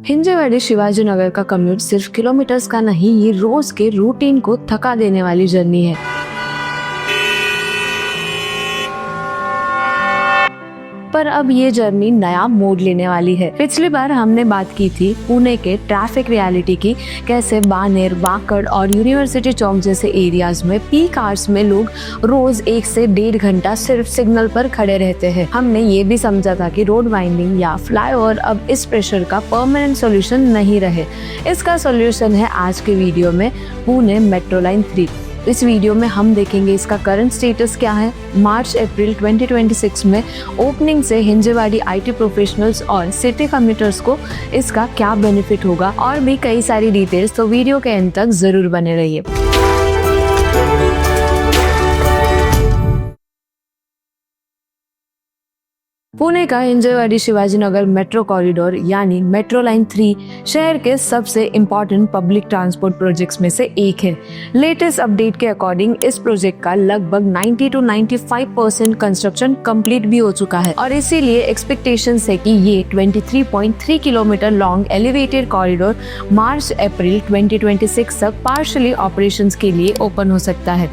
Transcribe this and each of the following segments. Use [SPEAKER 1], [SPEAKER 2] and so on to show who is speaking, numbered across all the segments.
[SPEAKER 1] हिंजेवाड़ी शिवाजी नगर का कम्यूट सिर्फ किलोमीटर्स का नहीं, ये रोज के रूटीन को थका देने वाली जर्नी है। पर अब ये जर्नी नया मोड़ लेने वाली है। पिछली बार हमने बात की थी पुणे के ट्रैफिक रियलिटी की, कैसे बानेर, वाकड़ और यूनिवर्सिटी चौक जैसे एरियाज में पीक आवर्स में लोग रोज 1 से 1.5 घंटा सिर्फ सिग्नल पर खड़े रहते हैं। हमने ये भी समझा था कि रोड वाइंडिंग या फ्लाईओवर अब इस प्रेशर का परमानेंट सॉल्यूशन नहीं रहे। इसका सॉल्यूशन है आज के वीडियो में पुणे मेट्रो लाइन 3। इस वीडियो में हम देखेंगे इसका करंट स्टेटस क्या है, मार्च अप्रैल 2026 में ओपनिंग से हिंजेवाड़ी आईटी प्रोफेशनल्स और सिटी कम्यूटर्स को इसका क्या बेनिफिट होगा, और भी कई सारी डिटेल्स। तो वीडियो के एंड तक जरूर बने रहिए। पुणे का हिंजेवाड़ी शिवाजी नगर मेट्रो कॉरिडोर यानी मेट्रो लाइन 3 शहर के सबसे इम्पोर्टेंट पब्लिक ट्रांसपोर्ट प्रोजेक्ट्स में से एक है। लेटेस्ट अपडेट के अकॉर्डिंग इस प्रोजेक्ट का लगभग 90 to 95% कंस्ट्रक्शन कंप्लीट भी हो चुका है, और इसीलिए एक्सपेक्टेशंस है कि ये 23.3 किलोमीटर लॉन्ग एलिवेटेड कॉरिडोर मार्च अप्रैल 2026 तक पार्शियली ऑपरेशंस के लिए ओपन हो सकता है।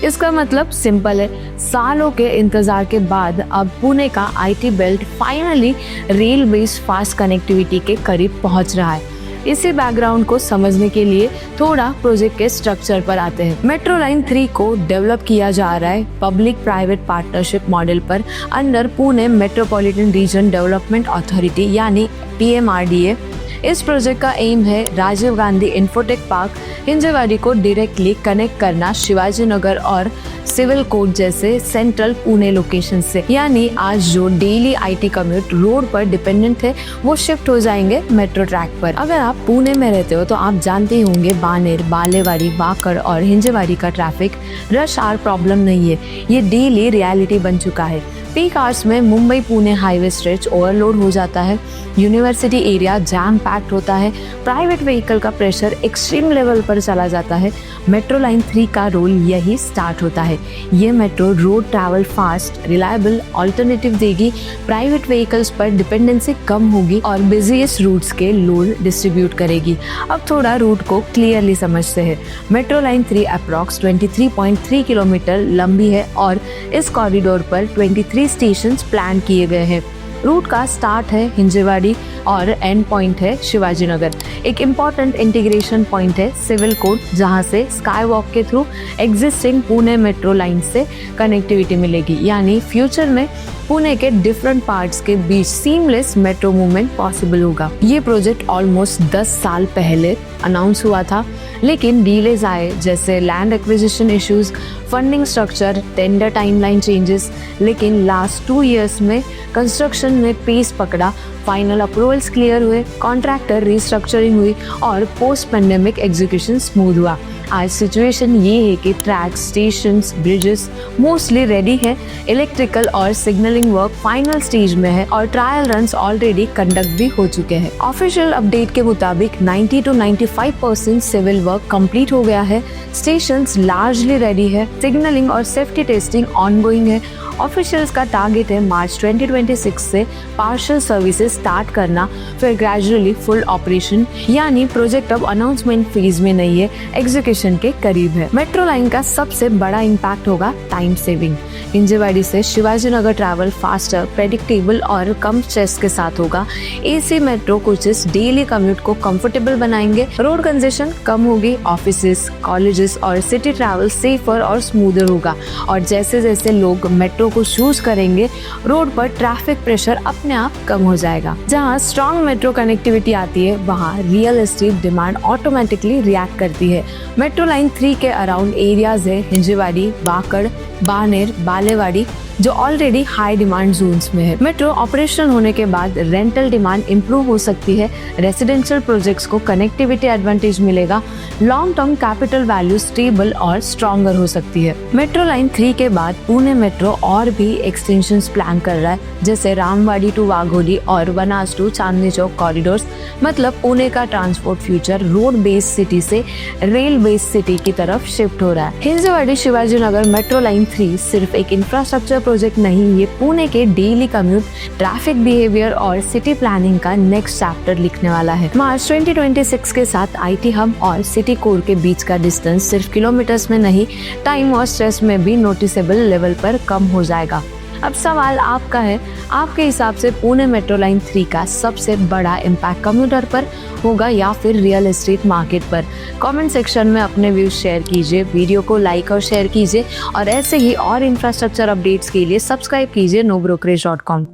[SPEAKER 1] इसका मतलब सिंपल है, सालों के इंतजार के बाद अब पुणे का IT belt finally rail based fast connectivity के करीब पहुंच रहा है। इसी बैकग्राउंड को समझने के लिए थोड़ा प्रोजेक्ट के स्ट्रक्चर पर आते हैं। मेट्रो लाइन 3 को डेवलप किया जा रहा है पब्लिक प्राइवेट पार्टनरशिप मॉडल पर under Pune metropolitan region development authority यानी PMRDA। इस प्रोजेक्ट का एम है राजीव गांधी इंफोटेक पार्क हिंजेवाड़ी को डायरेक्टली कनेक्ट करना शिवाजी नगर और सिविल कोर्ट जैसे सेंट्रल पुणे लोकेशन से। यानी आज जो डेली आईटी कम्यूट रोड पर डिपेंडेंट है वो शिफ्ट हो जाएंगे मेट्रो ट्रैक पर। अगर आप पुणे में रहते हो तो आप जानते ही होंगे बानेर, बालेवाड़ी, वाकड़ और हिंजेवाड़ी का ट्रैफिक रश आवर प्रॉब्लम नहीं है, ये डेली रियलिटी बन चुका है। पीक आवर्स में Mumbai Pune highway stretch overload हो जाता है, यूनिवर्सिटी एरिया जैम पैक्ड होता है, प्राइवेट व्हीकल का प्रेशर एक्सट्रीम लेवल पर चला जाता है। मेट्रो लाइन 3 का रोल यही स्टार्ट होता है। ये metro road travel fast, reliable alternative देगी, प्राइवेट व्हीकल्स पर डिपेंडेंसी कम होगी और बिजीएस्ट रूट्स के लोड डिस्ट्रीब्यूट करेगी। अब थोड़ा रूट को क्लियरली समझते हैं। मेट्रो लाइन 3 अप्रॉक्स 23.3 किलोमीटर लंबी है और इस कॉरिडोर पर 23 स्टेशंस प्लान किए गए हैं। रूट का स्टार्ट है हिंजेवाड़ी और एंड पॉइंट है शिवाजी नगर। एक इम्पॉर्टेंट इंटीग्रेशन पॉइंट है सिविल कोर्ट, जहां से स्काई वॉक के through existing Pune metro line से कनेक्टिविटी मिलेगी। यानी फ्यूचर में पुणे के डिफरेंट पार्ट्स के बीच सीमलेस मेट्रो मूवमेंट पॉसिबल होगा। ये प्रोजेक्ट ऑलमोस्ट 10 साल पहले अनाउंस हुआ था, लेकिन डिलेज आए जैसे land acquisition issues, funding structure, tender timeline changes. लेकिन लास्ट 2 इयर्स में कंस्ट्रक्शन ने पेस पकड़ा, फाइनल अप्रूवल्स क्लियर हुए, कॉन्ट्रैक्टर रिस्ट्रक्चरिंग हुई और पोस्ट पेंडेमिक एग्जीक्यूशन स्मूथ हुआ। आज सिचुएशन ये है कि track, stations, bridges mostly ready है, इलेक्ट्रिकल और सिग्नलिंग वर्क फाइनल स्टेज में है और ट्रायल रन्स ऑलरेडी कंडक्ट भी हो चुके हैं। ऑफिशियल अपडेट के मुताबिक 90 to 95% सिविल वर्क कंप्लीट हो गया है, स्टेशंस लार्जली रेडी है, सिग्नलिंग और सेफ्टी टेस्टिंग ऑनगोइंग है। ऑफिशियल्स का टारगेट है मार्च 2026 से पार्शियल सर्विसेज स्टार्ट करना, फिर ग्रेजुअली फुल ऑपरेशन। यानी प्रोजेक्ट अब अनाउंसमेंट फेज में नहीं है, एग्जीक्यूशन के करीब है। मेट्रो लाइन का सबसे बड़ा इम्पैक्ट होगा टाइम सेविंग। हिंजेवाड़ी से Shivaji Nagar travel faster, predictable और कम स्ट्रेस के साथ होगा। AC metro coaches daily commute को कंफर्टेबल बनाएंगे, रोड कंजेशन कम होगी, ऑफिसेस, कॉलेजेस और सिटी ट्रैवल सेफर और स्मूदर होगा। और जैसे जैसे लोग मेट्रो को चूज करेंगे, रोड पर ट्रैफिक प्रेशर अपने आप कम हो जाएगा। जहां स्ट्रॉन्ग मेट्रो कनेक्टिविटी आती है, वहां real estate demand automatically react करती है। मेट्रो लाइन 3 के अराउंड एरियाज है हिंजेवाड़ी, वाकड़, बानेर, बालेवाड़ी, जो ऑलरेडी हाई डिमांड जोन्स में है। मेट्रो ऑपरेशन होने के बाद रेंटल डिमांड इंप्रूव हो सकती है, रेसिडेंशियल प्रोजेक्ट्स को कनेक्टिविटी एडवांटेज मिलेगा, long term capital value stable और स्ट्रॉन्गर हो सकती है। मेट्रो लाइन 3 के बाद पुणे मेट्रो और भी एक्सटेंशंस प्लान कर रहा है, जैसे रामवाड़ी टू वाघोली और वनाज टू चांदनी चौक कॉरिडोर्स। मतलब पुणे का transport future road based city से रेल बेस्ड सिटी की तरफ शिफ्ट हो रहा है। हिंजेवाड़ी शिवाजी नगर मेट्रो लाइन 3 सिर्फ एक इंफ्रास्ट्रक्चर प्रोजेक्ट नहीं, ये पुणे के डेली कम्यूट, ट्रैफिक बिहेवियर और सिटी प्लानिंग का नेक्स्ट चैप्टर लिखने वाला है। मार्च 2026 के साथ IT हब और सिटी कोर के बीच का डिस्टेंस सिर्फ किलोमीटर्स में नहीं, टाइम और स्ट्रेस में भी नोटिसेबल लेवल पर कम हो जाएगा। अब सवाल आपका है, आपके हिसाब से पुणे मेट्रो लाइन 3 का सबसे बड़ा इम्पैक्ट कम्यूटर पर होगा या फिर रियल एस्टेट मार्केट पर? कमेंट सेक्शन में अपने व्यूज शेयर कीजिए, वीडियो को लाइक और शेयर कीजिए और ऐसे ही और इंफ्रास्ट्रक्चर अपडेट्स के लिए सब्सक्राइब कीजिए nobrokerage.com।